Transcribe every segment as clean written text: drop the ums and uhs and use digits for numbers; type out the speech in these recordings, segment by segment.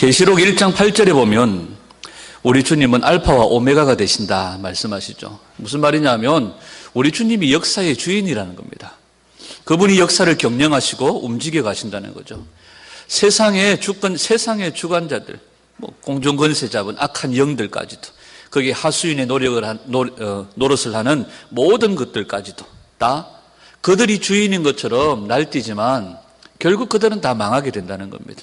계시록 1장 8절에 보면 우리 주님은 알파와 오메가가 되신다 말씀하시죠. 무슨 말이냐면 우리 주님이 역사의 주인이라는 겁니다. 그분이 역사를 경영하시고 움직여 가신다는 거죠. 세상의 주관자들, 공중 권세 잡은 악한 영들까지도, 거기에 하수인의 노릇을 하는 모든 것들까지도 다 그들이 주인인 것처럼 날뛰지만 결국 그들은 다 망하게 된다는 겁니다.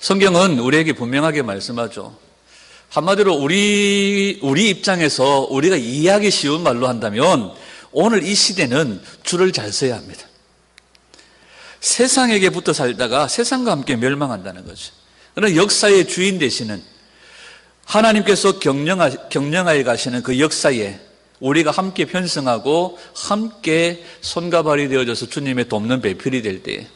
성경은 우리에게 분명하게 말씀하죠. 한마디로 우리 입장에서 우리가 이해하기 쉬운 말로 한다면 오늘 이 시대는 줄을 잘 서야 합니다. 세상에게 붙어 살다가 세상과 함께 멸망한다는 거죠. 그러나 역사의 주인 되시는 하나님께서 경영하여 가시는 그 역사에 우리가 함께 편승하고 함께 손과 발이 되어져서 주님의 돕는 배필이 될 때에,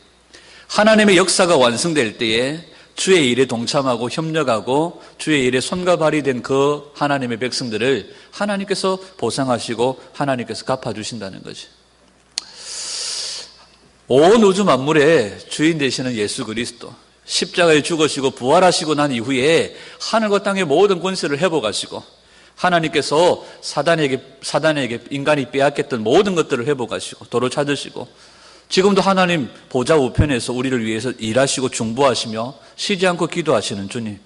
하나님의 역사가 완성될 때에 주의 일에 동참하고 협력하고 주의 일에 손과 발이 된 그 하나님의 백성들을 하나님께서 보상하시고 하나님께서 갚아주신다는 거죠. 온 우주 만물의 주인 되시는 예수 그리스도, 십자가에 죽으시고 부활하시고 난 이후에 하늘과 땅의 모든 권세를 회복하시고 하나님께서 사단에게 인간이 빼앗겼던 모든 것들을 회복하시고 도로 찾으시고 지금도 하나님 보좌 우편에서 우리를 위해서 일하시고 중보하시며 쉬지 않고 기도하시는 주님,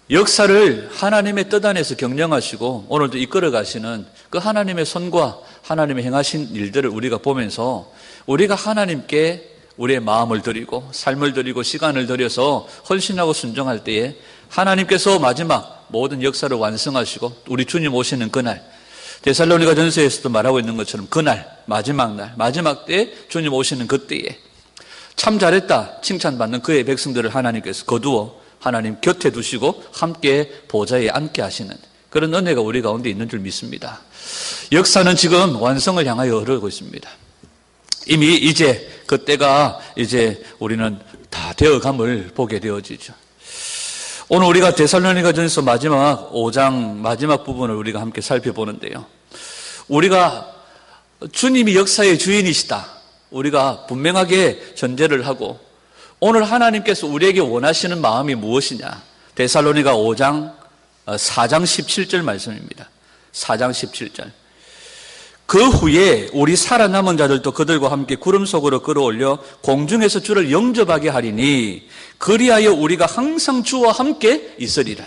역사를 하나님의 뜻 안에서 경영하시고 오늘도 이끌어 가시는 그 하나님의 손과 하나님의 행하신 일들을 우리가 보면서 우리가 하나님께 우리의 마음을 드리고 삶을 드리고 시간을 들여서 헌신하고 순종할 때에 하나님께서 마지막 모든 역사를 완성하시고 우리 주님 오시는 그날, 데살로니가 전서에서도 말하고 있는 것처럼 그날, 마지막 때에 주님 오시는 그때에 참 잘했다 칭찬받는 그의 백성들을 하나님께서 거두어 하나님 곁에 두시고 함께 보좌에 앉게 하시는 그런 은혜가 우리 가운데 있는 줄 믿습니다. 역사는 지금 완성을 향하여 흐르고 있습니다. 이미 이제 그때가 이제 우리는 다 되어감을 보게 되어지죠. 오늘 우리가 데살로니가전서 마지막 5장 마지막 부분을 우리가 함께 살펴보는데요. 우리가 주님이 역사의 주인이시다, 우리가 분명하게 전제를 하고 오늘 하나님께서 우리에게 원하시는 마음이 무엇이냐, 데살로니가 4장 17절 말씀입니다. 4장 17절. 그 후에 우리 살아남은 자들도 그들과 함께 구름 속으로 끌어올려 공중에서 주를 영접하게 하리니 그리하여 우리가 항상 주와 함께 있으리라.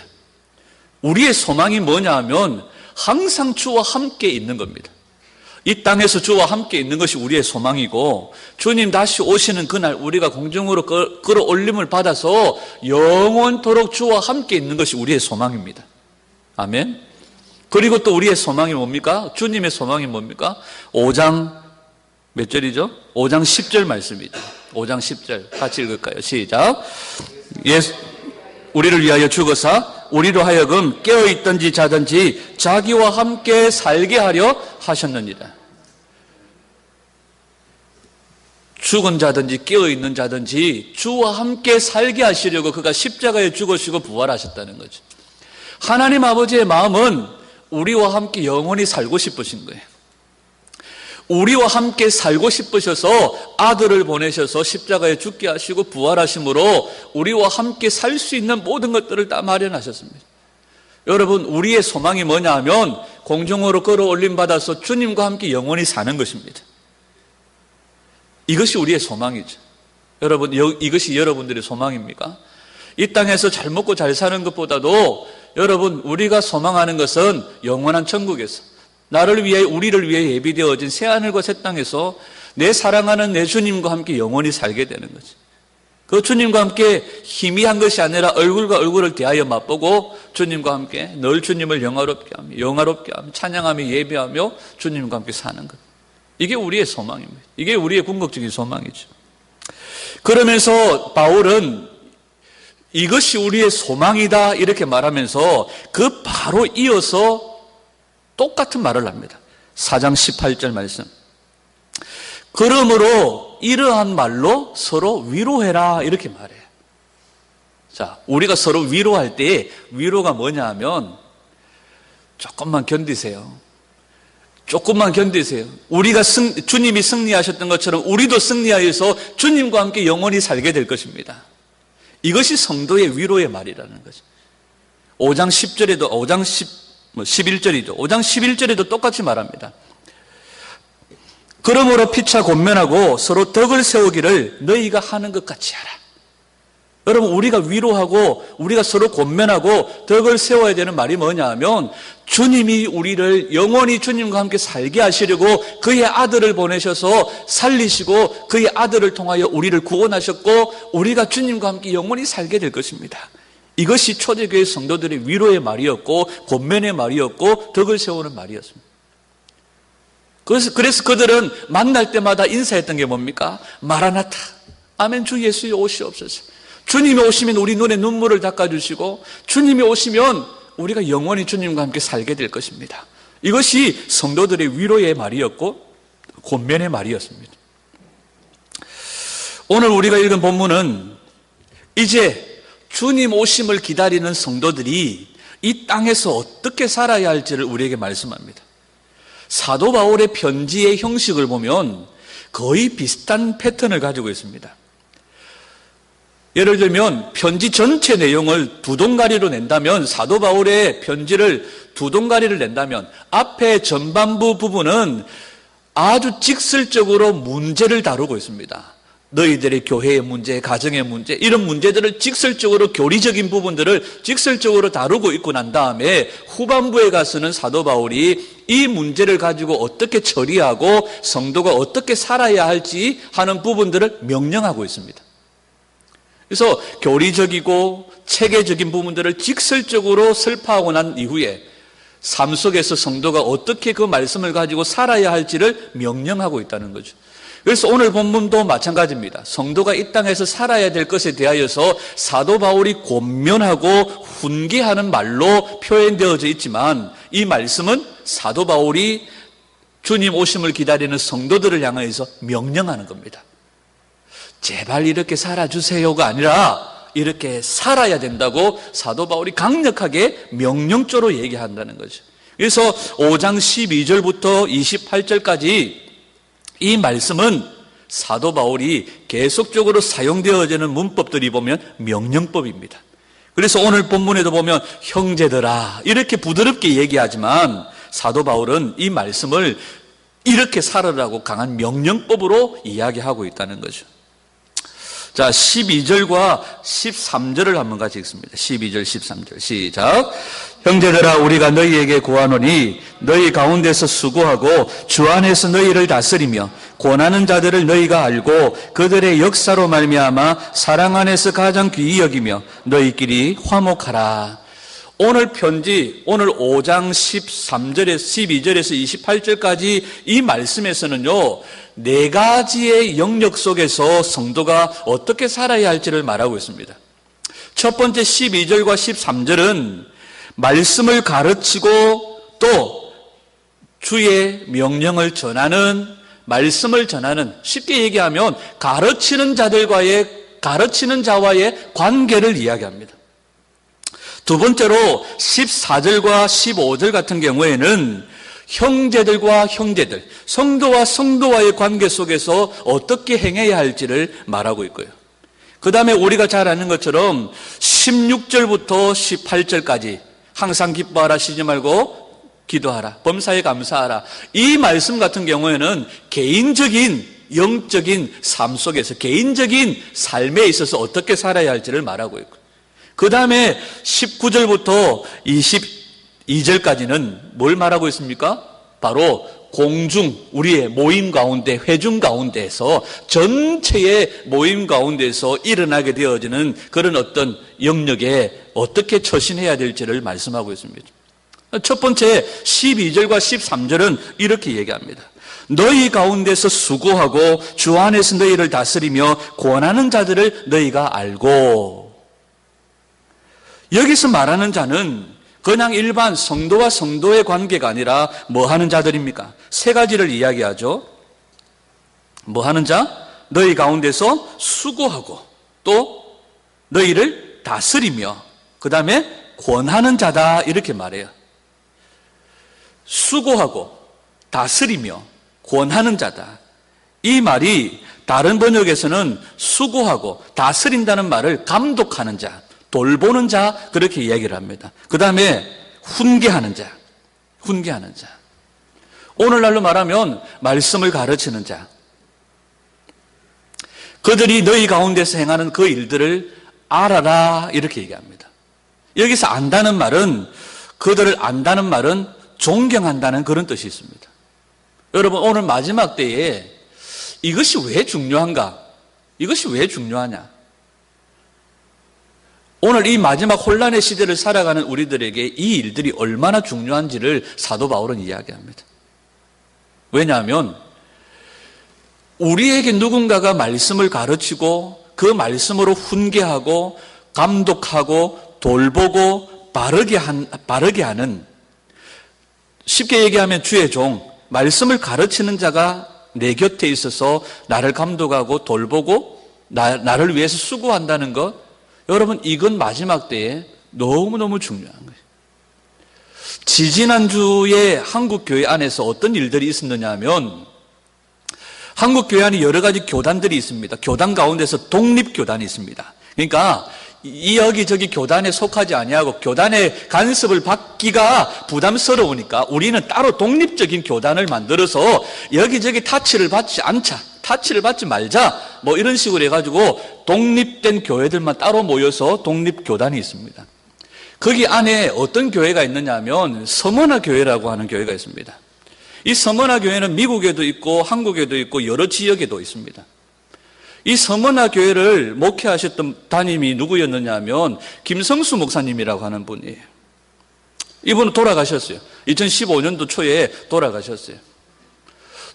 우리의 소망이 뭐냐 하면 항상 주와 함께 있는 겁니다. 이 땅에서 주와 함께 있는 것이 우리의 소망이고 주님 다시 오시는 그날 우리가 공중으로 끌어올림을 받아서 영원토록 주와 함께 있는 것이 우리의 소망입니다. 아멘. 그리고 또 우리의 소망이 뭡니까? 주님의 소망이 뭡니까? 5장 몇 절이죠? 5장 10절 말씀이죠. 5장 10절 같이 읽을까요? 시작. 예수 우리를 위하여 죽으사 우리로 하여금 깨어있든지 자든지 자기와 함께 살게 하려 하셨느니라. 죽은 자든지 깨어있는 자든지 주와 함께 살게 하시려고 그가 십자가에 죽으시고 부활하셨다는 거죠. 하나님 아버지의 마음은 우리와 함께 영원히 살고 싶으신 거예요. 우리와 함께 살고 싶으셔서 아들을 보내셔서 십자가에 죽게 하시고 부활하심으로 우리와 함께 살 수 있는 모든 것들을 다 마련하셨습니다. 여러분, 우리의 소망이 뭐냐 하면 공중으로 끌어올림 받아서 주님과 함께 영원히 사는 것입니다. 이것이 우리의 소망이죠. 여러분, 이것이 여러분들의 소망입니까? 이 땅에서 잘 먹고 잘 사는 것보다도 여러분, 우리가 소망하는 것은 영원한 천국에서 나를 위해 우리를 위해 예비되어진 새하늘과 새 땅에서 내 사랑하는 내 주님과 함께 영원히 살게 되는 거지. 그 주님과 함께 희미한 것이 아니라 얼굴과 얼굴을 대하여 맛보고 주님과 함께 늘 주님을 영화롭게 하며 찬양하며 예배하며 주님과 함께 사는 것. 이게 우리의 소망입니다. 이게 우리의 궁극적인 소망이죠. 그러면서 바울은 이것이 우리의 소망이다 이렇게 말하면서 그 바로 이어서 똑같은 말을 합니다. 4장 18절 말씀. 그러므로 이러한 말로 서로 위로해라 이렇게 말해요. 자, 우리가 서로 위로할 때 위로가 뭐냐 하면 조금만 견디세요. 조금만 견디세요. 주님이 승리하셨던 것처럼 우리도 승리하여서 주님과 함께 영원히 살게 될 것입니다. 이것이 성도의 위로의 말이라는 거죠. 5장 10절에도 5장 11절이죠. 5장 11절에도 똑같이 말합니다. 그러므로 피차 권면하고 서로 덕을 세우기를 너희가 하는 것 같이 하라. 여러분, 우리가 위로하고 우리가 서로 권면하고 덕을 세워야 되는 말이 뭐냐 하면, 주님이 우리를 영원히 주님과 함께 살게 하시려고 그의 아들을 보내셔서 살리시고 그의 아들을 통하여 우리를 구원하셨고 우리가 주님과 함께 영원히 살게 될 것입니다. 이것이 초대교회 성도들의 위로의 말이었고 권면의 말이었고 덕을 세우는 말이었습니다. 그래서 그들은 만날 때마다 인사했던 게 뭡니까? 마라나타, 아멘, 주 예수의 오시옵소서. 주님이 오시면 우리 눈에 눈물을 닦아주시고 주님이 오시면 우리가 영원히 주님과 함께 살게 될 것입니다. 이것이 성도들의 위로의 말이었고 권면의 말이었습니다. 오늘 우리가 읽은 본문은 이제 주님 오심을 기다리는 성도들이 이 땅에서 어떻게 살아야 할지를 우리에게 말씀합니다. 사도 바울의 편지의 형식을 보면 거의 비슷한 패턴을 가지고 있습니다. 예를 들면 편지 전체 내용을 두 동가리로 낸다면, 사도 바울의 편지를 두 동가리를 낸다면 앞에 전반부 부분은 아주 직설적으로 문제를 다루고 있습니다. 너희들의 교회의 문제, 가정의 문제, 이런 문제들을 직설적으로, 교리적인 부분들을 직설적으로 다루고 있고 난 다음에 후반부에 가서는 사도 바울이 이 문제를 가지고 어떻게 처리하고 성도가 어떻게 살아야 할지 하는 부분들을 명령하고 있습니다. 그래서 교리적이고 체계적인 부분들을 직설적으로 설파하고 난 이후에 삶 속에서 성도가 어떻게 그 말씀을 가지고 살아야 할지를 명령하고 있다는 거죠. 그래서 오늘 본문도 마찬가지입니다. 성도가 이 땅에서 살아야 될 것에 대하여서 사도 바울이 권면하고 훈계하는 말로 표현되어져 있지만, 이 말씀은 사도 바울이 주님 오심을 기다리는 성도들을 향해서 명령하는 겁니다. 제발 이렇게 살아주세요가 아니라 이렇게 살아야 된다고 사도 바울이 강력하게 명령조로 얘기한다는 거죠. 그래서 5장 12절부터 28절까지 이 말씀은 사도 바울이 계속적으로 사용되어지는 문법들이 보면 명령법입니다. 그래서 오늘 본문에도 보면 형제들아 이렇게 부드럽게 얘기하지만 사도 바울은 이 말씀을 이렇게 살아라고 강한 명령법으로 이야기하고 있다는 거죠. 자, 12절과 13절을 한번 같이 읽습니다. 12절, 13절 시작. 형제들아 우리가 너희에게 구하노니 너희 가운데서 수고하고 주 안에서 너희를 다스리며 권하는 자들을 너희가 알고 그들의 역사로 말미암아 사랑 안에서 가장 귀히 여기며 너희끼리 화목하라. 오늘 편지, 오늘 5장 13절에서 12절에서 28절까지 이 말씀에서는요, 네 가지의 영역 속에서 성도가 어떻게 살아야 할지를 말하고 있습니다. 첫 번째 12절과 13절은 말씀을 가르치고 또 주의 명령을 전하는, 말씀을 전하는, 쉽게 얘기하면 가르치는 자와의 관계를 이야기합니다. 두 번째로 14절과 15절 같은 경우에는 형제들과 형제들, 성도와 성도와의 관계 속에서 어떻게 행해야 할지를 말하고 있고요. 그 다음에 우리가 잘 아는 것처럼 16절부터 18절까지 항상 기뻐하라, 쉬지 말고 기도하라, 범사에 감사하라. 이 말씀 같은 경우에는 개인적인 영적인 삶 속에서 개인적인 삶에 있어서 어떻게 살아야 할지를 말하고 있고, 그 다음에 19절부터 22절까지는 뭘 말하고 있습니까? 바로 공중, 우리의 모임 가운데, 회중 가운데에서, 전체의 모임 가운데서 일어나게 되어지는 그런 어떤 영역에 어떻게 처신해야 될지를 말씀하고 있습니다. 첫 번째 12절과 13절은 이렇게 얘기합니다. 너희 가운데서 수고하고 주 안에서 너희를 다스리며 권하는 자들을 너희가 알고. 여기서 말하는 자는 그냥 일반 성도와 성도의 관계가 아니라 뭐 하는 자들입니까? 세 가지를 이야기하죠. 뭐 하는 자? 너희 가운데서 수고하고 또 너희를 다스리며 그 다음에 권하는 자다, 이렇게 말해요. 수고하고 다스리며 권하는 자다. 이 말이 다른 번역에서는 수고하고 다스린다는 말을 감독하는 자, 돌보는 자, 그렇게 이야기를 합니다. 그 다음에 훈계하는 자, 훈계하는 자. 오늘날로 말하면 말씀을 가르치는 자. 그들이 너희 가운데서 행하는 그 일들을 알아라, 이렇게 얘기합니다. 여기서 안다는 말은, 그들을 안다는 말은 존경한다는 그런 뜻이 있습니다. 여러분, 오늘 마지막 때에 이것이 왜 중요한가? 이것이 왜 중요하냐? 오늘 이 마지막 혼란의 시대를 살아가는 우리들에게 이 일들이 얼마나 중요한지를 사도 바울은 이야기합니다. 왜냐하면 우리에게 누군가가 말씀을 가르치고 그 말씀으로 훈계하고 감독하고 돌보고 바르게 하는, 쉽게 얘기하면 주의 종, 말씀을 가르치는 자가 내 곁에 있어서 나를 감독하고 돌보고 나를 위해서 수고한다는 것, 여러분, 이건 마지막 때에 너무너무 중요한 거예요. 지지난주에 한국교회 안에서 어떤 일들이 있었느냐 하면, 한국교회 안에 여러 가지 교단들이 있습니다. 교단 가운데서 독립교단이 있습니다. 그러니까 이 여기저기 교단에 속하지 아니하고 교단의 간섭을 받기가 부담스러우니까 우리는 따로 독립적인 교단을 만들어서 여기저기 타치를 받지 않자, 타치를 받지 말자, 뭐 이런 식으로 해가지고 독립된 교회들만 따로 모여서 독립교단이 있습니다. 거기 안에 어떤 교회가 있느냐 하면 서머나 교회라고 하는 교회가 있습니다. 이 서머나 교회는 미국에도 있고 한국에도 있고 여러 지역에도 있습니다. 이 서머나 교회를 목회하셨던 담임이 누구였느냐 하면 김성수 목사님이라고 하는 분이에요. 이분은 돌아가셨어요. 2015년도 초에 돌아가셨어요.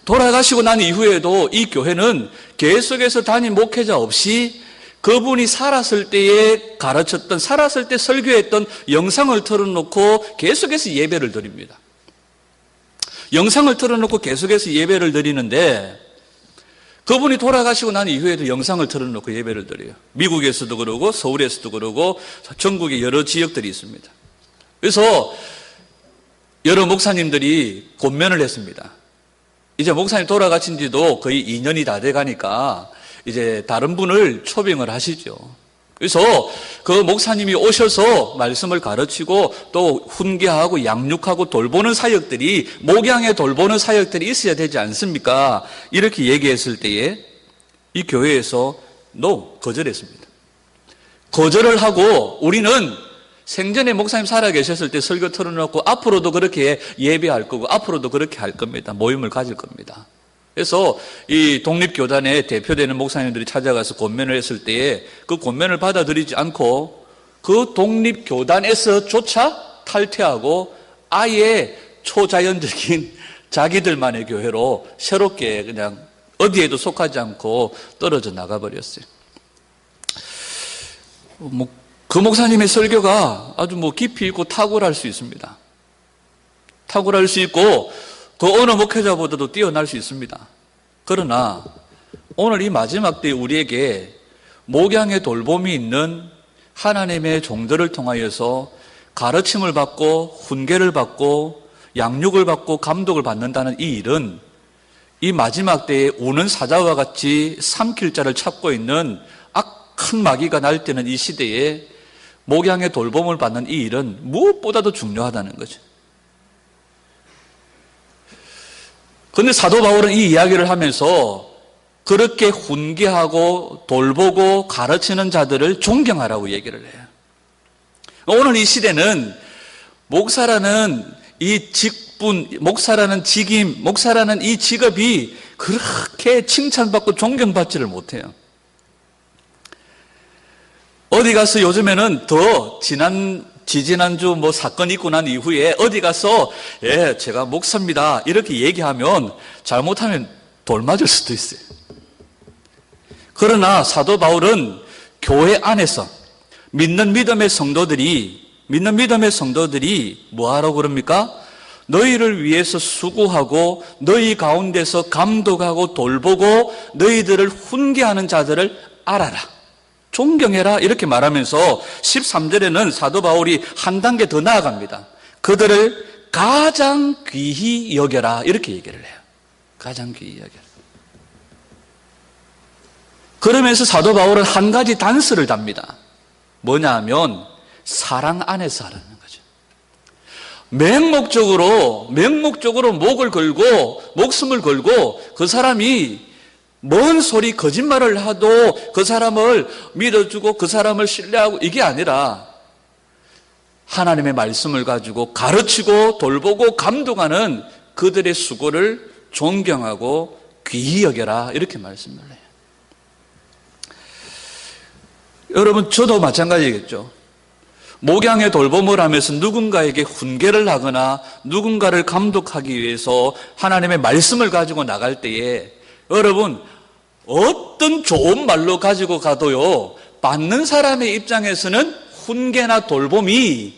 돌아가시고 난 이후에도 이 교회는 계속해서 담임 목회자 없이 그분이 살았을 때에 가르쳤던, 살았을 때 설교했던 영상을 틀어놓고 계속해서 예배를 드립니다. 영상을 틀어놓고 계속해서 예배를 드리는데, 그분이 돌아가시고 난 이후에도 영상을 틀어놓고 예배를 드려요. 미국에서도 그러고 서울에서도 그러고 전국에 여러 지역들이 있습니다. 그래서 여러 목사님들이 권면을 했습니다. 이제 목사님 돌아가신 지도 거의 2년이 다 돼가니까 이제 다른 분을 초빙을 하시죠. 그래서 그 목사님이 오셔서 말씀을 가르치고 또 훈계하고 양육하고 돌보는 사역들이, 목양에 돌보는 사역들이 있어야 되지 않습니까? 이렇게 얘기했을 때에 이 교회에서 거절했습니다. 거절을 하고, 우리는 생전에 목사님 살아계셨을 때 설교 틀어놓고 앞으로도 그렇게 예배할 거고 앞으로도 그렇게 할 겁니다. 모임을 가질 겁니다. 그래서 이 독립교단의 대표되는 목사님들이 찾아가서 권면을 했을 때에 그 권면을 받아들이지 않고 그 독립교단에서조차 탈퇴하고 아예 초자연적인 자기들만의 교회로 새롭게 그냥 어디에도 속하지 않고 떨어져 나가버렸어요. 그 목사님의 설교가 아주 깊이 있고 탁월할 수 있습니다. 탁월할 수 있고 그 어느 목회자보다도 뛰어날 수 있습니다. 그러나 오늘 이 마지막 때 우리에게 목양의 돌봄이 있는 하나님의 종들을 통하여서 가르침을 받고 훈계를 받고 양육을 받고 감독을 받는다는 이 일은 이 마지막 때에 우는 사자와 같이 삼킬 자를 찾고 있는 악한 마귀가 날뛰는 이 시대에 목양의 돌봄을 받는 이 일은 무엇보다도 중요하다는 거죠. 그런데 사도 바울은 이 이야기를 하면서 그렇게 훈계하고 돌보고 가르치는 자들을 존경하라고 얘기를 해요. 오늘 이 시대는 목사라는 이 직분, 목사라는 직임, 목사라는 이 직업이 그렇게 칭찬받고 존경받지를 못해요. 어디 가서 요즘에는 더 지지난주 사건 있고 난 이후에 어디 가서 제가 목사입니다 이렇게 얘기하면 잘못하면 돌 맞을 수도 있어요. 그러나 사도 바울은 교회 안에서 믿는 믿음의 성도들이 뭐하라고 그럽니까? 너희를 위해서 수고하고 너희 가운데서 감독하고 돌보고 너희들을 훈계하는 자들을 알아라, 존경해라, 이렇게 말하면서 13절에는 사도 바울이 한 단계 더 나아갑니다. 그들을 가장 귀히 여겨라, 이렇게 얘기를 해요. 가장 귀히 여겨라. 그러면서 사도 바울은 한 가지 단서를 답니다. 뭐냐 하면 사랑 안에서 하라는 거죠. 맹목적으로 목을 걸고 목숨을 걸고 그 사람이 뭔 소리 거짓말을 해도 그 사람을 믿어주고 그 사람을 신뢰하고 이게 아니라 하나님의 말씀을 가지고 가르치고 돌보고 감동하는 그들의 수고를 존경하고 귀히 여겨라 이렇게 말씀을 해요. 여러분 저도 마찬가지겠죠. 목양의 돌봄을 하면서 누군가에게 훈계를 하거나 누군가를 감독하기 위해서 하나님의 말씀을 가지고 나갈 때에 여러분 어떤 좋은 말로 가지고 가도요 받는 사람의 입장에서는 훈계나 돌봄이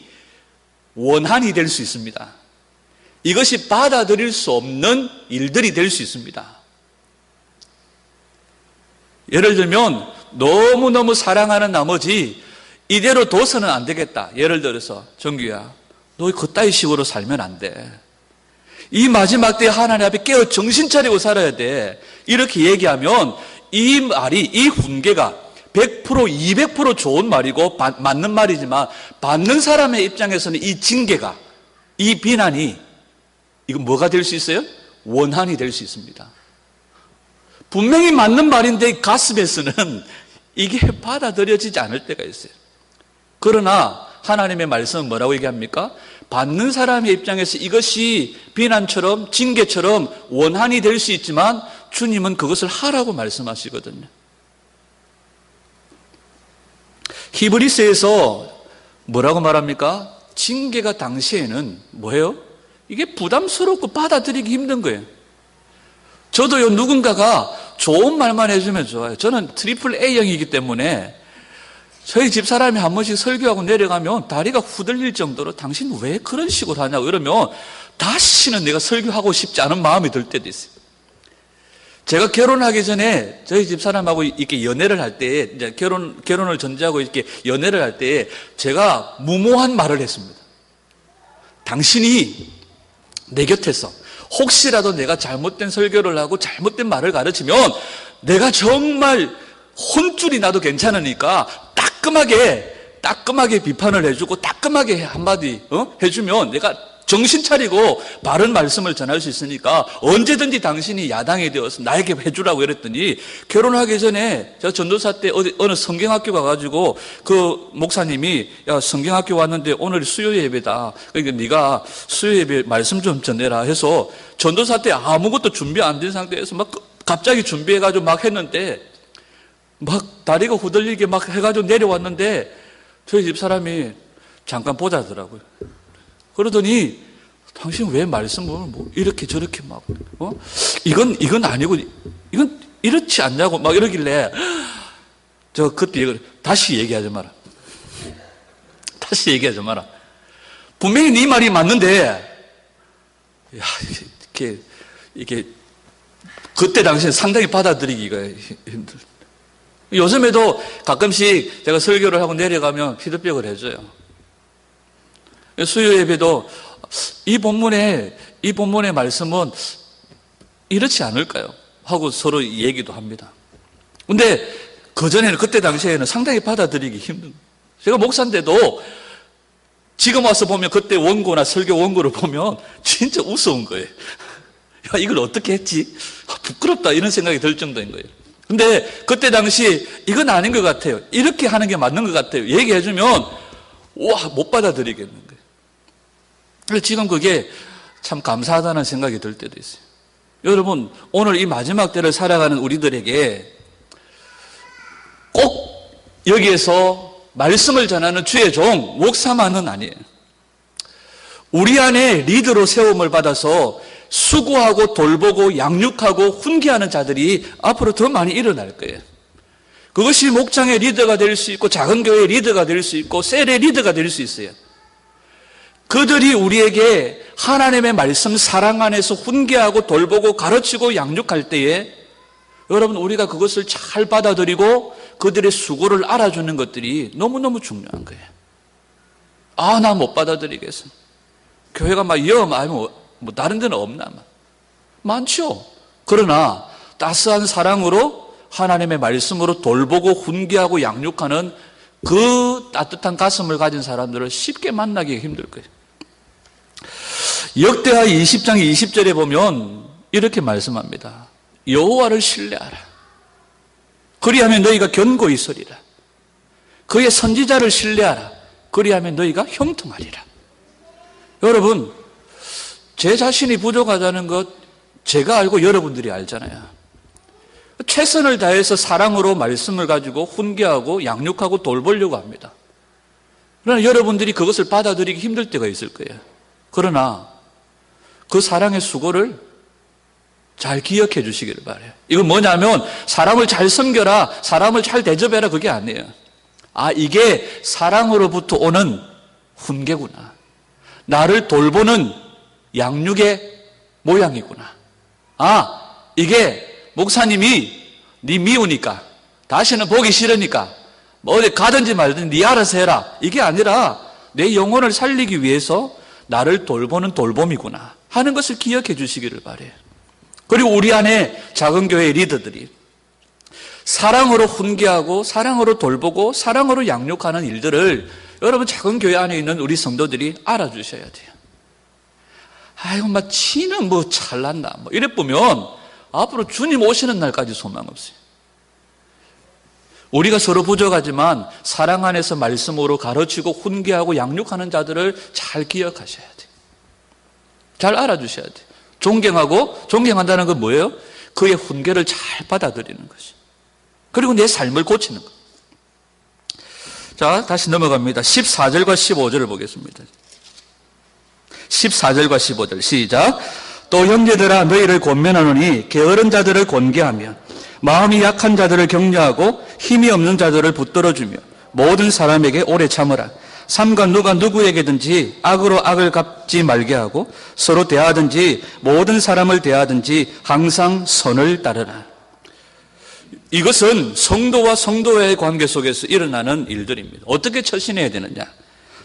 원한이 될 수 있습니다. 이것이 받아들일 수 없는 일들이 될 수 있습니다. 예를 들면 너무너무 사랑하는 나머지 이대로 둬서는 안 되겠다. 예를 들어서 정규야 너 그따위 식으로 살면 안 돼. 이 마지막 때에 하나님 앞에 깨어 정신 차리고 살아야 돼. 이렇게 얘기하면 이 말이 이 훈계가 100% 200% 좋은 말이고 맞는 말이지만 받는 사람의 입장에서는 이 징계가 이 비난이 이거 뭐가 될 수 있어요? 원한이 될 수 있습니다. 분명히 맞는 말인데 가슴에서는 이게 받아들여지지 않을 때가 있어요. 그러나 하나님의 말씀은 뭐라고 얘기합니까? 받는 사람의 입장에서 이것이 비난처럼 징계처럼 원한이 될 수 있지만 주님은 그것을 하라고 말씀하시거든요. 히브리서에서 뭐라고 말합니까? 징계가 당시에는 뭐예요? 이게 부담스럽고 받아들이기 힘든 거예요. 저도요 누군가가 좋은 말만 해주면 좋아요. 저는 트리플 A형이기 때문에 저희 집사람이 한 번씩 설교하고 내려가면 다리가 후들릴 정도로 당신 왜 그런 식으로 하냐고 이러면 다시는 내가 설교하고 싶지 않은 마음이 들 때도 있어요. 제가 결혼하기 전에 저희 집사람하고 이렇게 연애를 할 때 이제 결혼을 전제하고 이렇게 연애를 할 때 제가 무모한 말을 했습니다. 당신이 내 곁에서 혹시라도 내가 잘못된 설교를 하고 잘못된 말을 가르치면 내가 정말 혼쭐이 나도 괜찮으니까 따끔하게 비판을 해주고 따끔하게 한마디 해주면 내가 정신 차리고 바른 말씀을 전할 수 있으니까 언제든지 당신이 야당이 되어서 나에게 해주라고 이랬더니 결혼하기 전에 제가 전도사 때 어느 성경학교 가가지고 그 목사님이 야 성경학교 왔는데 오늘 수요 예배다. 그러니까 네가 수요 예배 말씀 좀 전해라 해서 전도사 때 아무것도 준비 안 된 상태에서 막 갑자기 준비해가지고 막 했는데 막 다리가 후들리게 막 해가지고 내려왔는데 저희 집사람이 잠깐 보자더라고요. 그러더니 당신 왜 말씀을 뭐 이렇게 저렇게 막 이건 아니고 이건 이렇지 않냐고 막 이러길래 저 그때 다시 얘기하지 마라. 다시 얘기하지 마라. 분명히 네 말이 맞는데 야 이렇게 그때 당시에 상당히 받아들이기가 힘들. 요즘에도 가끔씩 제가 설교를 하고 내려가면 피드백을 해줘요. 수요 예배도 이 본문의 말씀은 이렇지 않을까요? 하고 서로 얘기도 합니다. 근데 그전에는 그때 당시에는 상당히 받아들이기 힘든 거예요. 제가 목사인데도 지금 와서 보면 그때 원고나 설교 원고를 보면 진짜 우스운 거예요. 야, 이걸 어떻게 했지? 부끄럽다 이런 생각이 들 정도인 거예요. 근데 그때 당시 이건 아닌 것 같아요. 이렇게 하는 게 맞는 것 같아요. 얘기해주면 와, 못 받아들이겠는 거예요. 지금 그게 참 감사하다는 생각이 들 때도 있어요. 여러분 오늘 이 마지막 때를 살아가는 우리들에게 꼭 여기에서 말씀을 전하는 주의 종 목사만은 아니에요. 우리 안에 리더로 세움을 받아서 수고하고 돌보고 양육하고 훈계하는 자들이 앞으로 더 많이 일어날 거예요. 그것이 목장의 리더가 될 수 있고 작은 교회의 리더가 될 수 있고 셀의 리더가 될 수 있어요. 그들이 우리에게 하나님의 말씀 사랑 안에서 훈계하고 돌보고 가르치고 양육할 때에 여러분 우리가 그것을 잘 받아들이고 그들의 수고를 알아주는 것들이 너무너무 중요한 거예요. 아, 나 못 받아들이겠어. 교회가 막 아니면 뭐 다른 데는 없나? 많죠. 그러나 따스한 사랑으로 하나님의 말씀으로 돌보고 훈계하고 양육하는 그 따뜻한 가슴을 가진 사람들을 쉽게 만나기 힘들 거예요. 역대하 20장 20절에 보면 이렇게 말씀합니다. 여호와를 신뢰하라. 그리하면 너희가 견고히 서리라. 그의 선지자를 신뢰하라. 그리하면 너희가 형통하리라. 여러분, 제 자신이 부족하다는 것 제가 알고 여러분들이 알잖아요. 최선을 다해서 사랑으로 말씀을 가지고 훈계하고 양육하고 돌보려고 합니다. 그러나 여러분들이 그것을 받아들이기 힘들 때가 있을 거예요. 그러나 그 사랑의 수고를 잘 기억해 주시기를 바라요. 이건 뭐냐면 사람을 잘 섬겨라, 사람을 잘 대접해라, 그게 아니에요. 아, 이게 사랑으로부터 오는 훈계구나. 나를 돌보는 양육의 모양이구나. 아, 이게 목사님이 네 미우니까, 다시는 보기 싫으니까 뭐 어디 가든지 말든지 네 알아서 해라, 이게 아니라 내 영혼을 살리기 위해서 나를 돌보는 돌봄이구나 하는 것을 기억해 주시기를 바라요. 그리고 우리 안에 작은 교회 리더들이 사랑으로 훈계하고 사랑으로 돌보고 사랑으로 양육하는 일들을 여러분 작은 교회 안에 있는 우리 성도들이 알아주셔야 돼요. 아이고, 막 치는 뭐 잘난다 뭐 이래 보면 앞으로 주님 오시는 날까지 소망 없어요. 우리가 서로 부족하지만 사랑 안에서 말씀으로 가르치고 훈계하고 양육하는 자들을 잘 기억하셔야 돼요. 잘 알아주셔야 돼요. 존경한다는 건 뭐예요? 그의 훈계를 잘 받아들이는 것이. 그리고 내 삶을 고치는 것. 자, 다시 넘어갑니다. 14절과 15절을 보겠습니다. 14절과 15절 시작. 또 형제들아, 너희를 권면하노니 게으른 자들을 권계하며 마음이 약한 자들을 격려하고 힘이 없는 자들을 붙들어주며 모든 사람에게 오래 참으라. 삼가 누가 누구에게든지 악으로 악을 갚지 말게 하고 서로 대하든지 모든 사람을 대하든지 항상 선을 따르라. 이것은 성도와 성도의 관계 속에서 일어나는 일들입니다. 어떻게 처신해야 되느냐?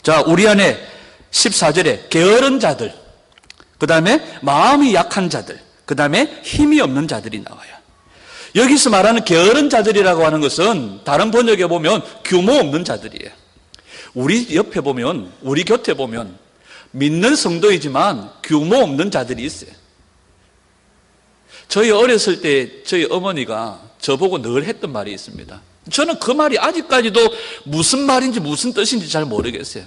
자, 우리 안에 14절에 게으른 자들, 그 다음에 마음이 약한 자들, 그 다음에 힘이 없는 자들이 나와요. 여기서 말하는 게으른 자들이라고 하는 것은 다른 번역에 보면 규모 없는 자들이에요. 우리 옆에 보면, 우리 곁에 보면 믿는 성도이지만 규모 없는 자들이 있어요. 저희 어렸을 때 저희 어머니가 저보고 늘 했던 말이 있습니다. 저는 그 말이 아직까지도 무슨 말인지 무슨 뜻인지 잘 모르겠어요.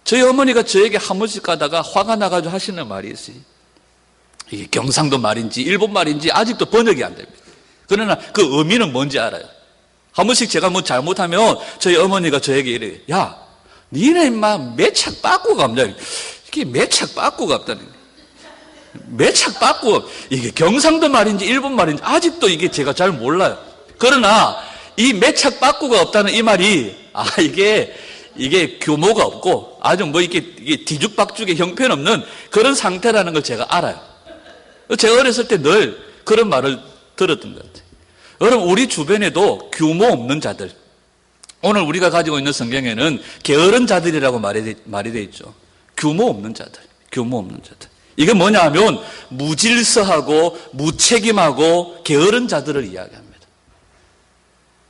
저희 어머니가 저에게 한 번씩 가다가 화가 나가지고 하시는 말이 있어요. 이게 경상도 말인지 일본 말인지 아직도 번역이 안 됩니다. 그러나 그 의미는 뭔지 알아요. 한 번씩 제가 뭐 잘못하면 저희 어머니가 저에게 이래요. 야, 니네 인마 매착 빠꾸가 없냐. 이게 매착 빠꾸가 없다는 거예요. 매착 빠꾸, 이게 경상도 말인지 일본 말인지 아직도 이게 제가 잘 몰라요. 그러나 이 매착 빠꾸가 없다는 이 말이 이게 규모가 없고 아주 뭐 이게 뒤죽박죽의 형편없는 그런 상태라는 걸 제가 알아요. 제가 어렸을 때 늘 그런 말을 들었던 것 같아요. 여러분, 우리 주변에도 규모 없는 자들, 오늘 우리가 가지고 있는 성경에는 게으른 자들이라고 말이 돼 있죠. 규모 없는 자들, 규모 없는 자들. 이게 뭐냐 하면 무질서하고 무책임하고 게으른 자들을 이야기합니다.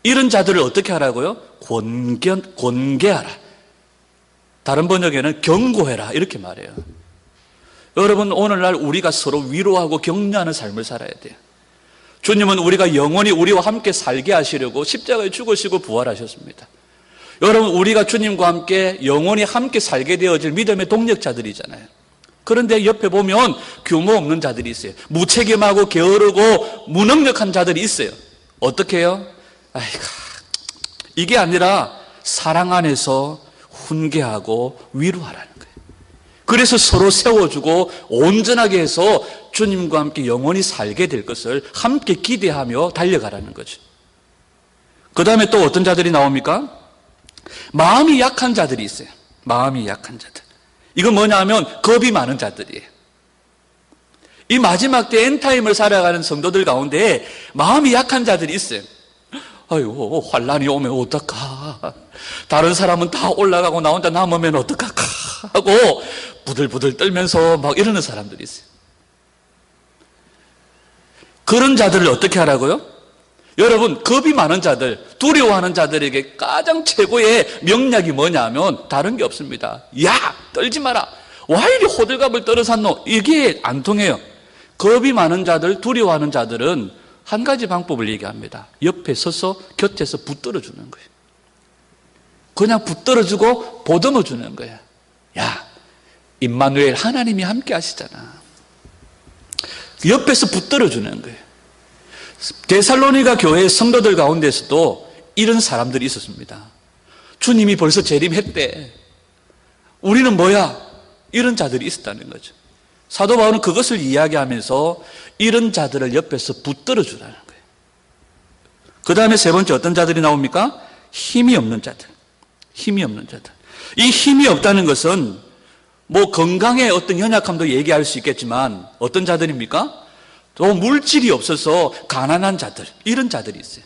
이런 자들을 어떻게 하라고요? 권계하라. 다른 번역에는 경고해라, 이렇게 말해요. 여러분, 오늘날 우리가 서로 위로하고 격려하는 삶을 살아야 돼요. 주님은 우리가 영원히 우리와 함께 살게 하시려고 십자가에 죽으시고 부활하셨습니다. 여러분, 우리가 주님과 함께 영원히 함께 살게 되어질 믿음의 동력자들이잖아요. 그런데 옆에 보면 규모 없는 자들이 있어요. 무책임하고 게으르고 무능력한 자들이 있어요. 어떻게 해요? 아이고, 이게 아니라 사랑 안에서 훈계하고 위로하라는 거예요. 그래서 서로 세워주고 온전하게 해서 주님과 함께 영원히 살게 될 것을 함께 기대하며 달려가라는 거죠. 그 다음에 또 어떤 자들이 나옵니까? 마음이 약한 자들이 있어요. 마음이 약한 자들. 이건 뭐냐 하면 겁이 많은 자들이에요. 이 마지막 때 엔타임을 살아가는 성도들 가운데 마음이 약한 자들이 있어요. 아이고, 환란이 오면 어떡하. 다른 사람은 다 올라가고 나 혼자 남으면 어떡할까 하고 부들부들 떨면서 막 이러는 사람들이 있어요. 그런 자들을 어떻게 하라고요? 여러분, 겁이 많은 자들, 두려워하는 자들에게 가장 최고의 명약이 뭐냐면 다른 게 없습니다. 야, 떨지 마라. 와 이리 호들갑을 떨어샀노? 이게 안 통해요. 겁이 많은 자들, 두려워하는 자들은 한 가지 방법을 얘기합니다. 옆에 서서 곁에서 붙들어 주는 거예요. 그냥 붙들어주고 보듬어 주는 거야. 야, 임마누엘, 하나님이 함께 하시잖아. 옆에서 붙들어 주는 거예요. 데살로니가 교회 성도들 가운데서도 이런 사람들이 있었습니다. 주님이 벌써 재림했대. 우리는 뭐야? 이런 자들이 있었다는 거죠. 사도 바울은 그것을 이야기하면서 이런 자들을 옆에서 붙들어 주라는 거예요. 그 다음에 세 번째 어떤 자들이 나옵니까? 힘이 없는 자들. 힘이 없는 자들. 이 힘이 없다는 것은 뭐 건강의 어떤 연약함도 얘기할 수 있겠지만 어떤 자들입니까? 또 물질이 없어서 가난한 자들, 이런 자들이 있어요.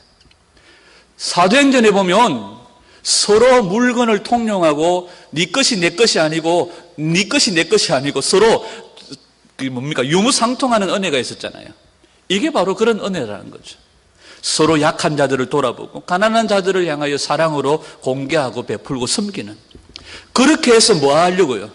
사도행전에 보면 서로 물건을 통용하고 네 것이 내 것이 아니고 네 것이 내 것이 아니고 서로 유무상통하는 은혜가 있었잖아요. 이게 바로 그런 은혜라는 거죠. 서로 약한 자들을 돌아보고 가난한 자들을 향하여 사랑으로 공개하고 베풀고 섬기는, 그렇게 해서 뭐 하려고요?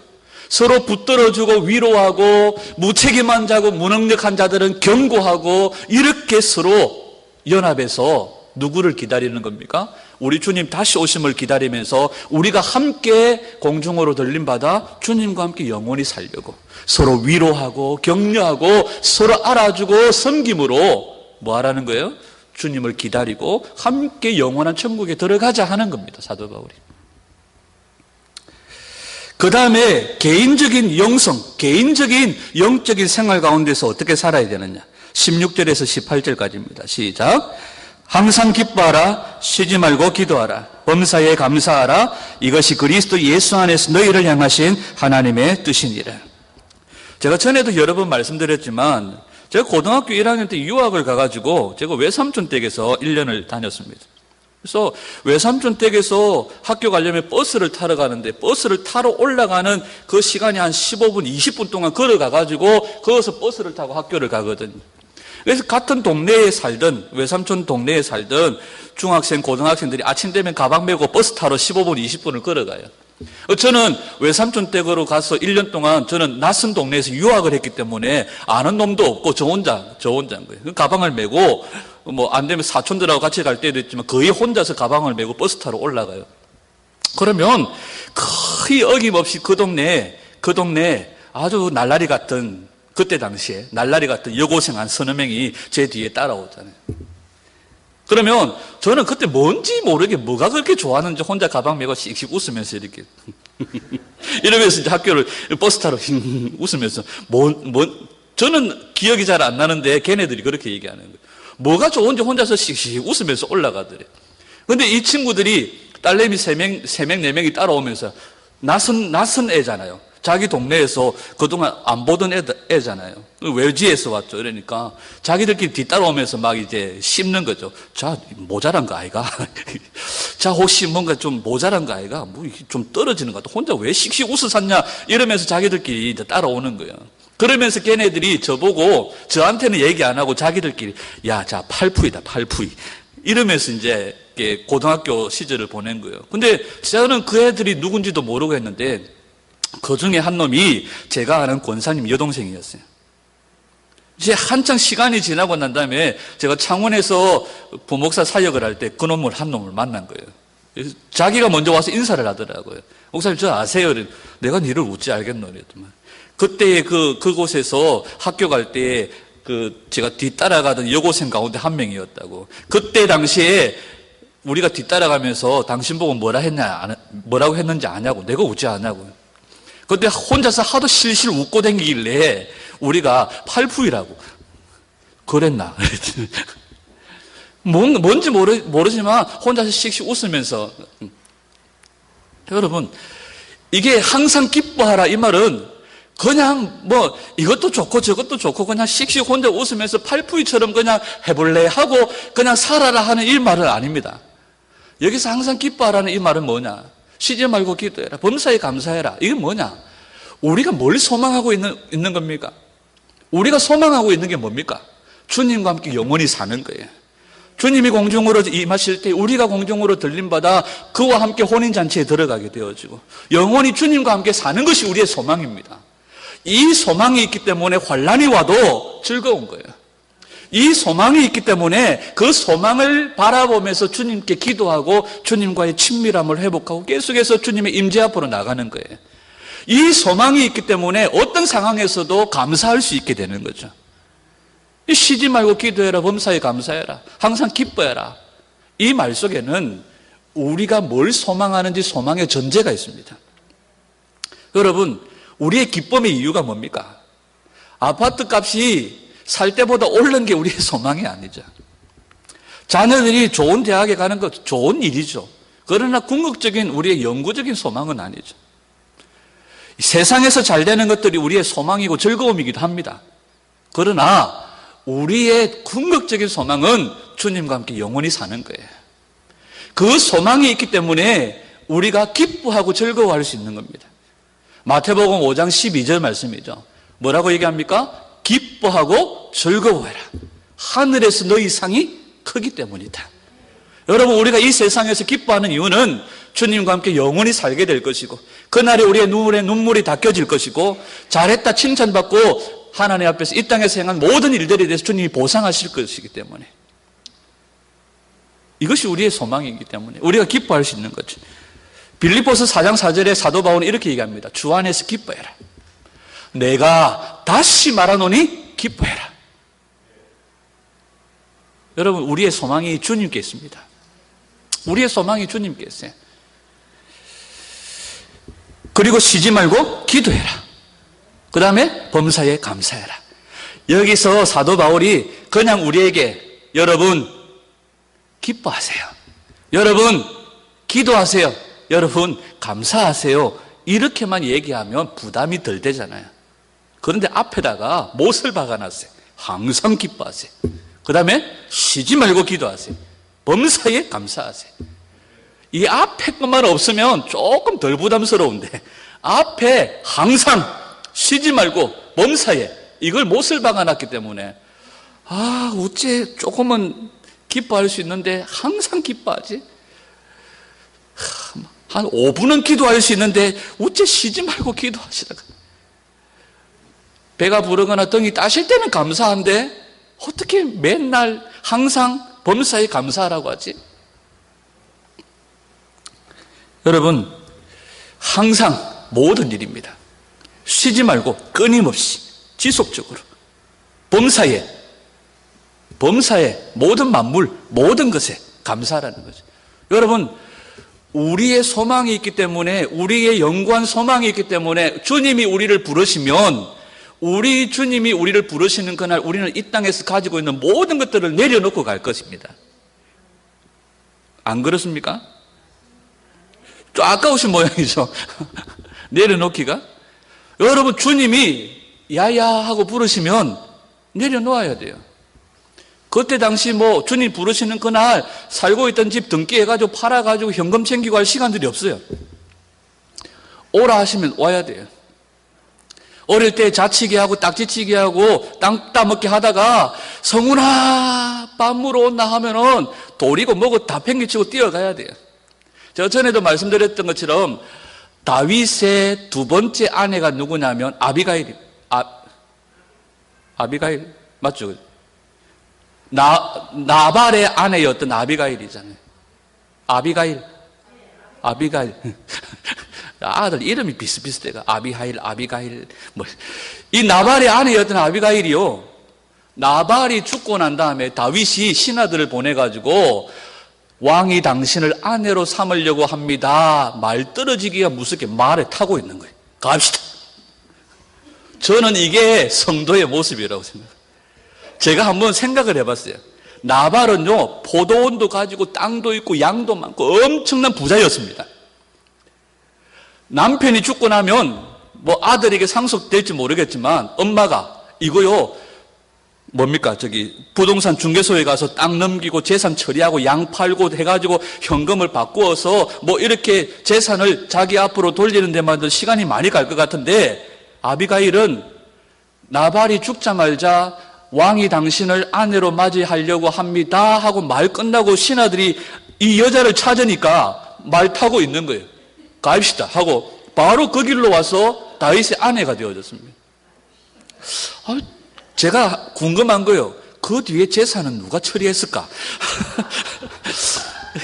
서로 붙들어주고 위로하고 무책임한 자고 무능력한 자들은 경고하고, 이렇게 서로 연합해서 누구를 기다리는 겁니까? 우리 주님 다시 오심을 기다리면서 우리가 함께 공중으로 들림받아 주님과 함께 영원히 살려고 서로 위로하고 격려하고 서로 알아주고 섬김으로 뭐 하라는 거예요? 주님을 기다리고 함께 영원한 천국에 들어가자 하는 겁니다, 사도 바울이. 그 다음에 개인적인 영성, 개인적인 영적인 생활 가운데서 어떻게 살아야 되느냐. 16절에서 18절까지입니다. 시작. 항상 기뻐하라. 쉬지 말고 기도하라. 범사에 감사하라. 이것이 그리스도 예수 안에서 너희를 향하신 하나님의 뜻이니라. 제가 전에도 여러 번 말씀드렸지만 제가 고등학교 1학년 때 유학을 가가지고 제가 외삼촌 댁에서 1년을 다녔습니다. 그래서 외삼촌 댁에서 학교 가려면 버스를 타러 가는데 버스를 타러 올라가는 그 시간이 한 15분, 20분 동안 걸어가가지고 거기서 버스를 타고 학교를 가거든요. 그래서 같은 동네에 살던, 외삼촌 동네에 살던 중학생, 고등학생들이 아침 되면 가방 메고 버스 타러 15분, 20분을 걸어가요. 저는 외삼촌 댁으로 가서 1년 동안 저는 낯선 동네에서 유학을 했기 때문에 아는 놈도 없고 저 혼자인 거예요. 가방을 메고 뭐 안 되면 사촌들하고 같이 갈 때도 있지만 거의 혼자서 가방을 메고 버스 타러 올라가요. 그러면 거의 어김없이 그 동네에 아주 날라리 같은, 그때 당시에 날라리 같은 여고생 한 서너 명이 제 뒤에 따라오잖아요. 그러면 저는 그때 뭔지 모르게 뭐가 그렇게 좋아하는지 혼자 가방 메고 씩씩 웃으면서 이렇게 이러면서 이제 학교를 버스 타러 웃으면서 저는 기억이 잘 안 나는데 걔네들이 그렇게 얘기하는 거예요. 뭐가 좋은지 혼자서 씩씩 웃으면서 올라가더래. 근데 이 친구들이 딸내미 3명, 4명이 따라오면서 낯선 애잖아요. 자기 동네에서 그동안 안 보던 애잖아요. 외지에서 왔죠. 그러니까 자기들끼리 뒤따라오면서 막 이제 씹는 거죠. 자, 모자란 거 아이가? 자, 혹시 뭔가 좀 모자란 거 아이가? 뭐 좀 떨어지는 것 같아. 혼자 왜 씩씩 웃어 샀냐? 이러면서 자기들끼리 이제 따라오는 거예요. 그러면서 걔네들이 저보고 저한테는 얘기 안 하고 자기들끼리 야, 자, 팔푸이다, 팔푸이. 이러면서 이제 고등학교 시절을 보낸 거예요. 근데 저는 그 애들이 누군지도 모르고 했는데 그 중에 한 놈이 제가 아는 권사님 여동생이었어요. 이제 한창 시간이 지나고 난 다음에 제가 창원에서 부목사 사역을 할 때 그 놈을 한 놈을 만난 거예요. 그래서 자기가 먼저 와서 인사를 하더라고요. 목사님 저 아세요? 내가 니를 어찌 알겠노? 그랬더만. 그때 그곳에서 학교 갈 때 제가 뒤따라가던 여고생 가운데 한 명이었다고. 그때 당시에 우리가 뒤따라가면서 당신 보고 뭐라고 했는지 아냐고. 내가 어찌 아냐고. 그때 혼자서 하도 실실 웃고 다니길래 우리가 팔푸이라고 그랬나? 뭔지 모르지만 혼자서 씩씩 웃으면서. 여러분, 이게 항상 기뻐하라 이 말은 그냥 뭐 이것도 좋고 저것도 좋고 그냥 씩씩 혼자 웃으면서 팔푸이처럼 그냥 해볼래 하고 그냥 살아라 하는 이 말은 아닙니다. 여기서 항상 기뻐하라는 이 말은 뭐냐? 쉬지 말고 기도해라. 범사에 감사해라. 이게 뭐냐? 우리가 뭘 소망하고 있는 겁니까? 우리가 소망하고 있는 게 뭡니까? 주님과 함께 영원히 사는 거예요. 주님이 공중으로 임하실 때 우리가 공중으로 들림받아 그와 함께 혼인잔치에 들어가게 되어지고 영원히 주님과 함께 사는 것이 우리의 소망입니다. 이 소망이 있기 때문에 환난이 와도 즐거운 거예요. 이 소망이 있기 때문에 그 소망을 바라보면서 주님께 기도하고 주님과의 친밀함을 회복하고 계속해서 주님의 임재 앞으로 나가는 거예요. 이 소망이 있기 때문에 어떤 상황에서도 감사할 수 있게 되는 거죠. 쉬지 말고 기도해라, 범사에 감사해라, 항상 기뻐해라. 이 말 속에는 우리가 뭘 소망하는지 소망의 전제가 있습니다. 여러분, 우리의 기쁨의 이유가 뭡니까? 아파트 값이 살 때보다 오른 게 우리의 소망이 아니죠. 자녀들이 좋은 대학에 가는 것 좋은 일이죠. 그러나 궁극적인 우리의 영구적인 소망은 아니죠. 세상에서 잘 되는 것들이 우리의 소망이고 즐거움이기도 합니다. 그러나 우리의 궁극적인 소망은 주님과 함께 영원히 사는 거예요. 그 소망이 있기 때문에 우리가 기뻐하고 즐거워할 수 있는 겁니다. 마태복음 5장 12절 말씀이죠. 뭐라고 얘기합니까? 기뻐하고 즐거워해라. 하늘에서 너희 상이 크기 때문이다. 여러분, 우리가 이 세상에서 기뻐하는 이유는 주님과 함께 영원히 살게 될 것이고 그날에 우리의 눈물이 닦여질 것이고 잘했다 칭찬받고 하나님 앞에서 이 땅에서 행한 모든 일들에 대해서 주님이 보상하실 것이기 때문에 이것이 우리의 소망이기 때문에 우리가 기뻐할 수 있는 거죠. 빌립보서 4장 4절에 사도 바울은 이렇게 얘기합니다. 주 안에서 기뻐해라. 내가 다시 말하노니 기뻐해라. 여러분, 우리의 소망이 주님께 있습니다. 우리의 소망이 주님께 있어요. 그리고 쉬지 말고 기도해라. 그 다음에 범사에 감사해라. 여기서 사도 바울이 그냥 우리에게 여러분 기뻐하세요, 여러분 기도하세요, 여러분 감사하세요 이렇게만 얘기하면 부담이 덜 되잖아요. 그런데 앞에다가 못을 박아놨어요. 항상 기뻐하세요. 그 다음에 쉬지 말고 기도하세요. 범사에 감사하세요. 이 앞에 것만 없으면 조금 덜 부담스러운데 앞에 항상 쉬지 말고 범사에 이걸 못을 박아놨기 때문에 어째 조금은 기뻐할 수 있는데 항상 기뻐하지? 한 5분은 기도할 수 있는데 어째 쉬지 말고 기도하시다가 배가 부르거나 등이 따실 때는 감사한데 어떻게 맨날 항상 범사에 감사하라고 하지? 여러분, 항상 모든 일입니다. 쉬지 말고 끊임없이 지속적으로 범사에 모든 만물 모든 것에 감사하라는 거죠. 여러분, 우리의 소망이 있기 때문에 우리의 영원한 소망이 있기 때문에 주님이 우리를 부르시면 우리 주님이 우리를 부르시는 그날 우리는 이 땅에서 가지고 있는 모든 것들을 내려놓고 갈 것입니다. 안 그렇습니까? 좀 아까우신 모양이죠. 내려놓기가. 여러분, 주님이 야야 하고 부르시면 내려놓아야 돼요. 그때 당시 주님 부르시는 그날 살고 있던 집 등기 해가지고 팔아가지고 현금 챙기고 할 시간들이 없어요. 오라 하시면 와야 돼요. 어릴 때 자치기 하고 딱지치기 하고 땅 따먹기 하다가 성훈아 밥 물어 온나 하면은 돌이고 뭐고 다 팽개치고 뛰어가야 돼요. 제가 전에도 말씀드렸던 것처럼 다윗의 두 번째 아내가 누구냐면 아비가일 맞죠? 나발의 아내였던 아비가일이잖아요. 아비가일. 아들 이름이 비슷비슷해가 아비가일. 이 나발의 아내였던 아비가일이요. 나발이 죽고 난 다음에 다윗이 신하들을 보내가지고 왕이 당신을 아내로 삼으려고 합니다. 말 떨어지기가 무섭게 말에 타고 있는 거예요. 갑시다. 저는 이게 성도의 모습이라고 생각해요. 제가 한번 생각을 해봤어요. 나발은요, 포도원도 가지고 땅도 있고 양도 많고 엄청난 부자였습니다. 남편이 죽고 나면 아들에게 상속될지 모르겠지만 엄마가 이거요, 부동산 중개소에 가서 땅 넘기고 재산 처리하고 양 팔고 해가지고 현금을 바꾸어서 이렇게 재산을 자기 앞으로 돌리는 데만 시간이 많이 갈 것 같은데 아비가일은 나발이 죽자마자 왕이 당신을 아내로 맞이하려고 합니다 하고 말 끝나고 신하들이 이 여자를 찾으니까 말 타고 있는 거예요. 갑시다 하고 바로 그 길로 와서 다윗의 아내가 되어졌습니다. 제가 궁금한 거예요. 그 뒤에 재산은 누가 처리했을까?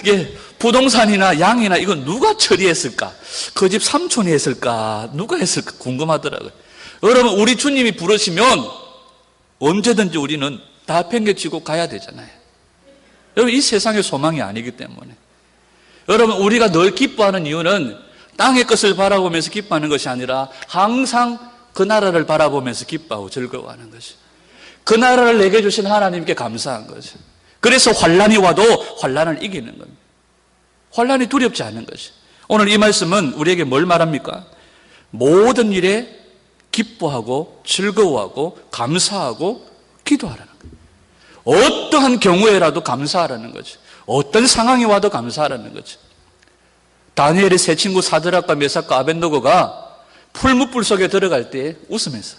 이게 부동산이나 양이나 이건 누가 처리했을까? 그 집 삼촌이 했을까? 누가 했을까? 궁금하더라고요. 여러분, 우리 주님이 부르시면 언제든지 우리는 다 팽개치고 가야 되잖아요. 여러분, 이 세상의 소망이 아니기 때문에. 여러분, 우리가 늘 기뻐하는 이유는 땅의 것을 바라보면서 기뻐하는 것이 아니라 항상 그 나라를 바라보면서 기뻐하고 즐거워하는 것이. 그 나라를 내게 주신 하나님께 감사한 거죠. 그래서 환란이 와도 환란을 이기는 겁니다. 환란이 두렵지 않은 것이. 오늘 이 말씀은 우리에게 뭘 말합니까? 모든 일에 기뻐하고 즐거워하고 감사하고 기도하라는 거예요. 어떠한 경우에라도 감사하라는 거죠. 어떤 상황이 와도 감사하라는 거죠. 다니엘의 세 친구 사드락과 메삭과 아벳느고가 풀무불 속에 들어갈 때 웃으면서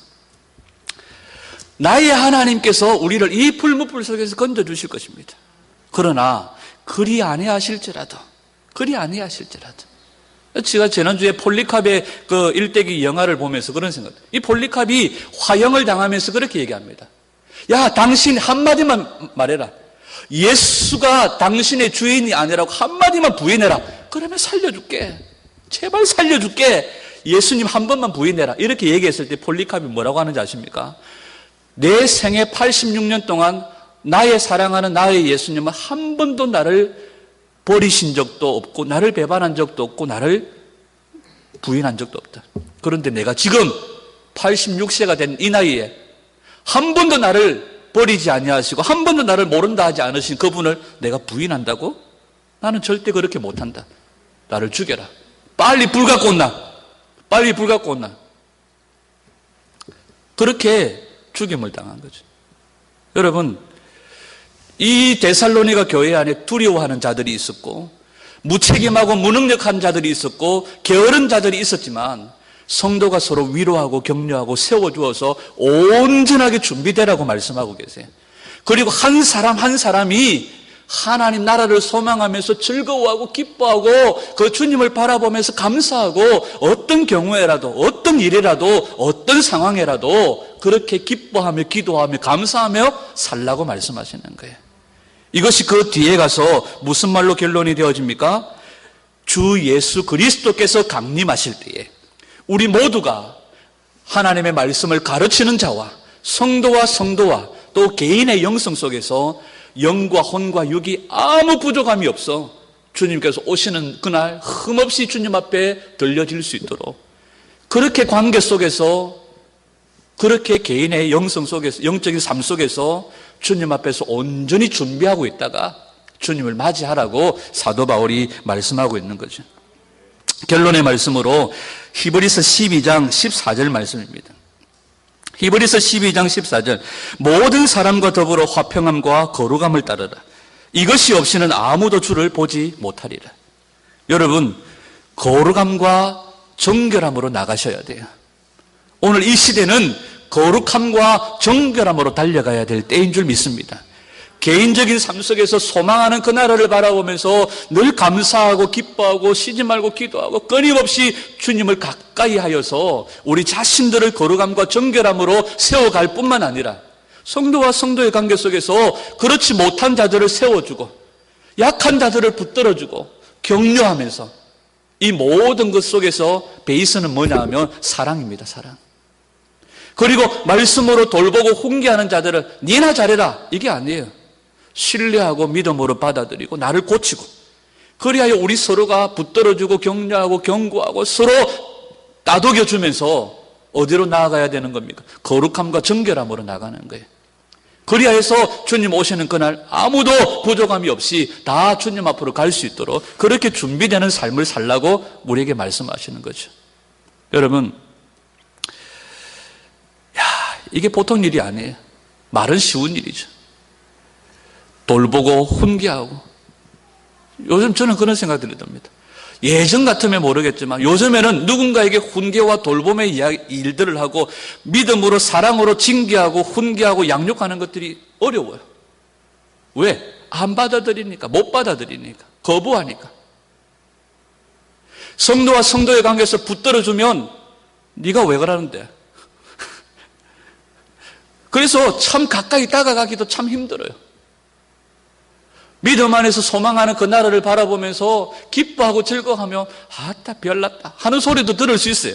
나의 하나님께서 우리를 이 풀무불 속에서 건져주실 것입니다. 그러나 그리 아니하실지라도 제가 지난주에 폴리캅의 그 일대기 영화를 보면서 그런 생각, 이 폴리캅이 화형을 당하면서 그렇게 얘기합니다. 야, 당신 한마디만 말해라. 예수가 당신의 주인이 아니라고 한마디만 부인해라. 그러면 살려줄게. 제발 살려줄게. 예수님 한 번만 부인해라. 이렇게 얘기했을 때 폴리캅이 뭐라고 하는지 아십니까? 내 생애 86년 동안 나의 사랑하는 나의 예수님은 한 번도 나를 버리신 적도 없고 나를 배반한 적도 없고 나를 부인한 적도 없다. 그런데 내가 지금 86세가 된 이 나이에 한 번도 나를 버리지 아니하시고 한 번도 나를 모른다 하지 않으신 그분을 내가 부인한다고? 나는 절대 그렇게 못한다. 나를 죽여라. 빨리 불 갖고 온나. 빨리 불 갖고 온나. 그렇게 죽임을 당한 거죠. 여러분, 이 데살로니가 교회 안에 두려워하는 자들이 있었고 무책임하고 무능력한 자들이 있었고 게으른 자들이 있었지만 성도가 서로 위로하고 격려하고 세워주어서 온전하게 준비되라고 말씀하고 계세요. 그리고 한 사람 한 사람이 하나님 나라를 소망하면서 즐거워하고 기뻐하고 그 주님을 바라보면서 감사하고 어떤 경우에라도 어떤 일이라도 어떤 상황에라도 그렇게 기뻐하며 기도하며 감사하며 살라고 말씀하시는 거예요. 이것이 그 뒤에 가서 무슨 말로 결론이 되어집니까? 주 예수 그리스도께서 강림하실 때에 우리 모두가 하나님의 말씀을 가르치는 자와 성도와 또 개인의 영성 속에서 영과 혼과 육이 아무 부족함이 없어 주님께서 오시는 그날 흠없이 주님 앞에 들려질 수 있도록 그렇게 관계 속에서 그렇게 개인의 영성 속에서 영적인 삶 속에서 주님 앞에서 온전히 준비하고 있다가 주님을 맞이하라고 사도 바울이 말씀하고 있는 거죠. 결론의 말씀으로 히브리서 12장 14절 말씀입니다. 히브리서 12장 14절 모든 사람과 더불어 화평함과 거룩함을 따르라. 이것이 없이는 아무도 주를 보지 못하리라. 여러분, 거룩함과 정결함으로 나가셔야 돼요. 오늘 이 시대는 거룩함과 정결함으로 달려가야 될 때인 줄 믿습니다. 개인적인 삶 속에서 소망하는 그 나라를 바라보면서 늘 감사하고 기뻐하고 쉬지 말고 기도하고 끊임없이 주님을 가까이 하여서 우리 자신들을 거룩함과 정결함으로 세워갈 뿐만 아니라 성도와 성도의 관계 속에서 그렇지 못한 자들을 세워주고 약한 자들을 붙들어주고 격려하면서 이 모든 것 속에서 베이스는 뭐냐 하면 사랑입니다. 사랑. 그리고 말씀으로 돌보고 훈계하는 자들은 니나 잘해라 이게 아니에요. 신뢰하고 믿음으로 받아들이고 나를 고치고 그리하여 우리 서로가 붙들어주고 격려하고 경고하고 서로 다독여주면서 어디로 나아가야 되는 겁니까? 거룩함과 정결함으로 나가는 거예요. 그리하여서 주님 오시는 그날 아무도 부족함이 없이 다 주님 앞으로 갈 수 있도록 그렇게 준비되는 삶을 살라고 우리에게 말씀하시는 거죠. 여러분, 이게 보통 일이 아니에요. 말은 쉬운 일이죠. 돌보고 훈계하고 요즘 저는 그런 생각들이 듭니다. 예전 같으면 모르겠지만 요즘에는 누군가에게 훈계와 돌봄의 일들을 하고 믿음으로 사랑으로 징계하고 훈계하고 양육하는 것들이 어려워요. 왜? 안 받아들이니까, 못 받아들이니까, 거부하니까. 성도와 성도의 관계에서 붙들어주면 네가 왜 그러는데? 그래서 참 가까이 다가가기도 참 힘들어요. 믿음 안에서 소망하는 그 나라를 바라보면서 기뻐하고 즐거워하며 아따 별났다 하는 소리도 들을 수 있어요.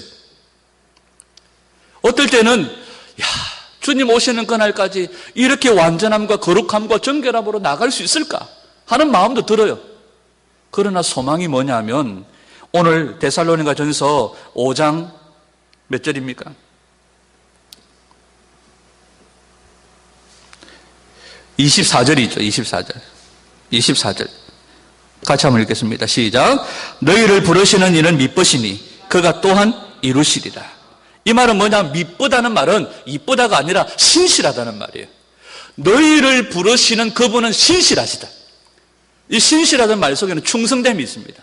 어떨 때는 야 주님 오시는 그날까지 이렇게 완전함과 거룩함과 정결함으로 나갈 수 있을까 하는 마음도 들어요. 그러나 소망이 뭐냐면 오늘 데살로니가 전서 5장 몇 절입니까? 24절이죠. 24절. 같이 한번 읽겠습니다. 시작. 너희를 부르시는 이는 미쁘시니 그가 또한 이루시리라. 이 말은 뭐냐? 미쁘다는 말은 이쁘다가 아니라 신실하다는 말이에요. 너희를 부르시는 그분은 신실하시다. 이 신실하다는 말 속에는 충성됨이 있습니다.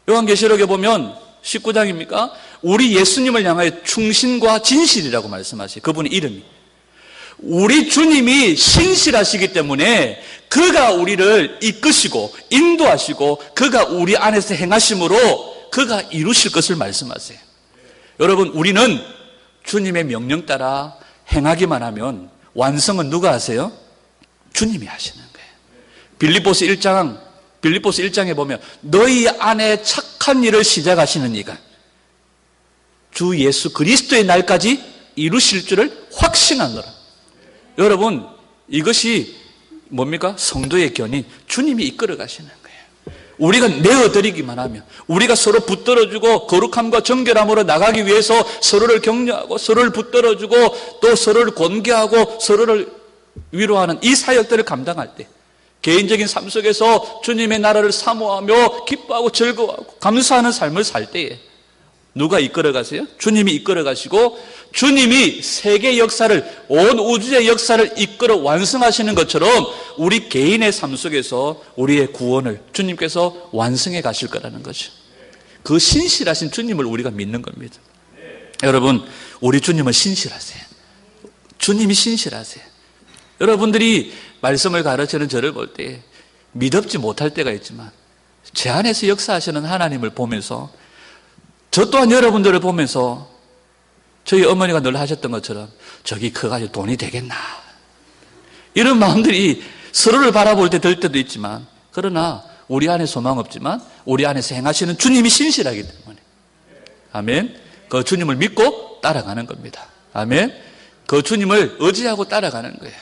요한계시록에 보면 19장입니까? 우리 예수님을 향하여 충신과 진실이라고 말씀하세요. 그분의 이름이. 우리 주님이 신실하시기 때문에 그가 우리를 이끄시고 인도하시고 그가 우리 안에서 행하심으로 그가 이루실 것을 말씀하세요. 여러분, 우리는 주님의 명령 따라 행하기만 하면 완성은 누가 하세요? 주님이 하시는 거예요. 빌립보서 1장에 보면 너희 안에 착한 일을 시작하시는 이가 주 예수 그리스도의 날까지 이루실 줄을 확신하노라. 여러분, 이것이 뭡니까? 성도의 견인, 주님이 이끌어 가시는 거예요. 우리가 내어드리기만 하면, 우리가 서로 붙들어주고 거룩함과 정결함으로 나가기 위해서 서로를 격려하고 서로를 붙들어주고 또 서로를 권계하고 서로를 위로하는 이 사역들을 감당할 때 개인적인 삶 속에서 주님의 나라를 사모하며 기뻐하고 즐거워하고 감사하는 삶을 살 때에 누가 이끌어 가세요? 주님이 이끌어 가시고 주님이 세계 역사를, 온 우주의 역사를 이끌어 완성하시는 것처럼 우리 개인의 삶 속에서 우리의 구원을 주님께서 완성해 가실 거라는 거죠. 그 신실하신 주님을 우리가 믿는 겁니다. 여러분, 우리 주님은 신실하세요. 주님이 신실하세요. 여러분들이 말씀을 가르치는 저를 볼 때 믿음지 못할 때가 있지만 제 안에서 역사하시는 하나님을 보면서 저 또한 여러분들을 보면서 저희 어머니가 늘 하셨던 것처럼 저기 커가지고 돈이 되겠나 이런 마음들이 서로를 바라볼 때 들 때도 있지만 그러나 우리 안에 소망 없지만 우리 안에서 행하시는 주님이 신실하기 때문에 아멘. 그 주님을 믿고 따라가는 겁니다. 아멘. 그 주님을 의지하고 따라가는 거예요.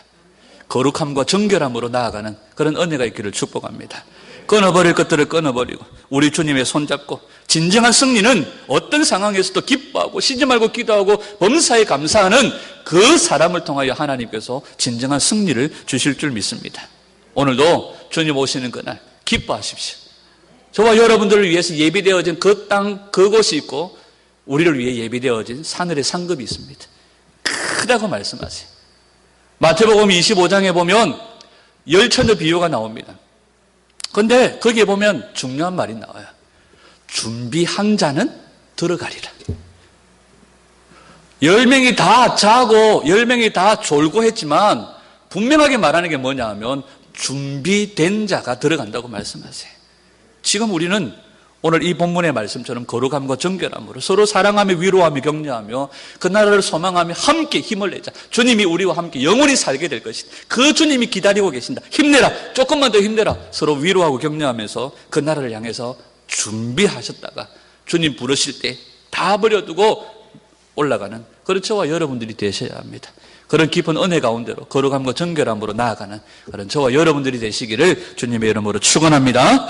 거룩함과 정결함으로 나아가는 그런 은혜가 있기를 축복합니다. 끊어버릴 것들을 끊어버리고 우리 주님의 손잡고 진정한 승리는 어떤 상황에서도 기뻐하고 쉬지 말고 기도하고 범사에 감사하는 그 사람을 통하여 하나님께서 진정한 승리를 주실 줄 믿습니다. 오늘도 주님 오시는 그날 기뻐하십시오. 저와 여러분들을 위해서 예비되어진 그 땅 그곳이 있고 우리를 위해 예비되어진 하늘의 상급이 있습니다. 크다고 말씀하세요. 마태복음 25장에 보면 열처녀 비유가 나옵니다. 그런데 거기에 보면 중요한 말이 나와요. 준비한 자는 들어가리라. 10명이 다 자고 10명이 다 졸고 했지만 분명하게 말하는 게 뭐냐 하면 준비된 자가 들어간다고 말씀하세요. 지금 우리는 오늘 이 본문의 말씀처럼 거룩함과 정결함으로 서로 사랑하며 위로하며 격려하며 그 나라를 소망하며 함께 힘을 내자. 주님이 우리와 함께 영원히 살게 될 것이다. 그 주님이 기다리고 계신다. 힘내라. 조금만 더 힘내라. 서로 위로하고 격려하면서 그 나라를 향해서 준비하셨다가 주님 부르실 때 다 버려두고 올라가는 그런 저와 여러분들이 되셔야 합니다. 그런 깊은 은혜 가운데로 거룩함과 정결함으로 나아가는 그런 저와 여러분들이 되시기를 주님의 이름으로 축원합니다.